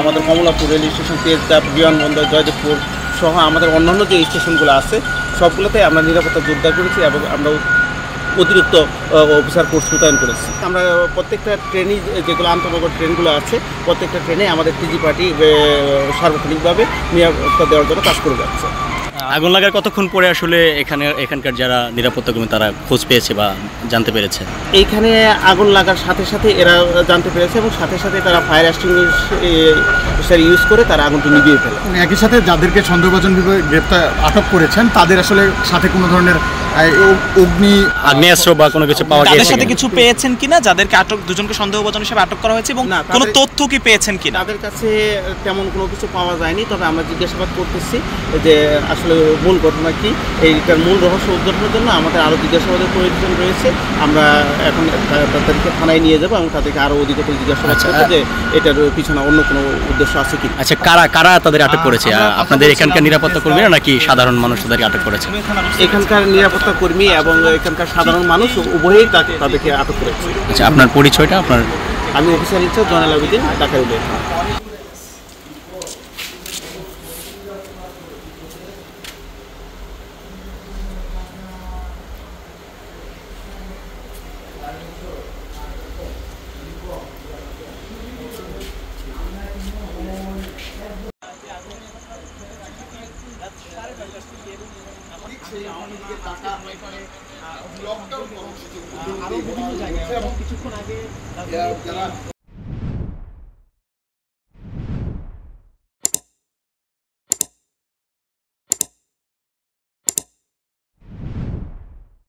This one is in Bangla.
আমাদের কমলাপুর রেল স্টেশন, তেজগাঁও বিমানবন্দর, জয়দেবপুর সহ আমাদের অন্যান্য যে স্টেশনগুলো আছে সবগুলোতে আমরা নিরাপত্তা জোরদার করেছি এবং আমরা অতিরিক্ত অফিসার কোর্স মোতায়েন করেছি। আমরা প্রত্যেকটা ট্রেনই যেগুলো আন্তনগর ট্রেনগুলো আছে প্রত্যেকটা ট্রেনে আমাদের টিজি পার্টি সার্বক্ষণিকভাবে নিরাপত্তা দেওয়ার জন্য কাজ করে যাচ্ছে। আগুন লাগার কতক্ষণ পরে আসলে এখানকার যারা নিরাপত্তা কর্মী তারা খোঁজ পেয়েছে বা জানতে পেরেছে? এইখানে আগুন লাগার সাথে সাথে এরা জানতে পেরেছে এবং সাথে সাথে তারা ফায়ার এক্সটিংগুইশার ইউজ করে তারা আগুনটি নিভিয়ে ফেলে। একই সাথে যাদেরকে সন্দেহভাজনভাবে গ্রেপ্তার আটক করেছেন তাদের আসলে সাথে কোনো ধরনের আগ্নেয়াস্ত্র বা কোনো কিছু পাওয়া গেছে? তাদের সাথে কিছু পেয়েছেন কিনা? যাদেরকে আটক, দুজনকে সন্দেহভাজন হিসেবে আটক করা হয়েছে এবং কোনো তথ্য কি পেয়েছেন কিনা? তাদের কাছে তেমন কোনো কিছু পাওয়া যায়নি, তবে আমরা জিজ্ঞাসাবাদ করতেছি যে আসলে মূল ঘটনা কি। এইটার মূল রহস্য উদ্ঘাটনের জন্য আমাদের আরও জিজ্ঞাসাবাদের প্রয়োজন রয়েছে। আমরা এখন তাদেরকে থানায় নিয়ে যাবো এবং তাদেরকে আরও অধিকতর জিজ্ঞাসাবাদ করবো যে এটার পিছনে অন্য কোনো উদ্দেশ্য আছে কি। আচ্ছা, কারা তাদের আটক করেছে? আপনাদের এখানকার নিরাপত্তা কর্মীরা নাকি সাধারণ মানুষ তাদেরকে আটক করেছে? এখানকার নিরাপত্তা কর্মী এবং এখানকার সাধারণ মানুষ উভয়েই তাদেরকে আটক করেছে। আচ্ছা, আপনার পরিচয়টা? আমি officer in charge Joynal Abedin, Dhaka railway. Lockdown কর্মসূচি আরো বিভিন্ন জায়গায় কিছুক্ষণ আগে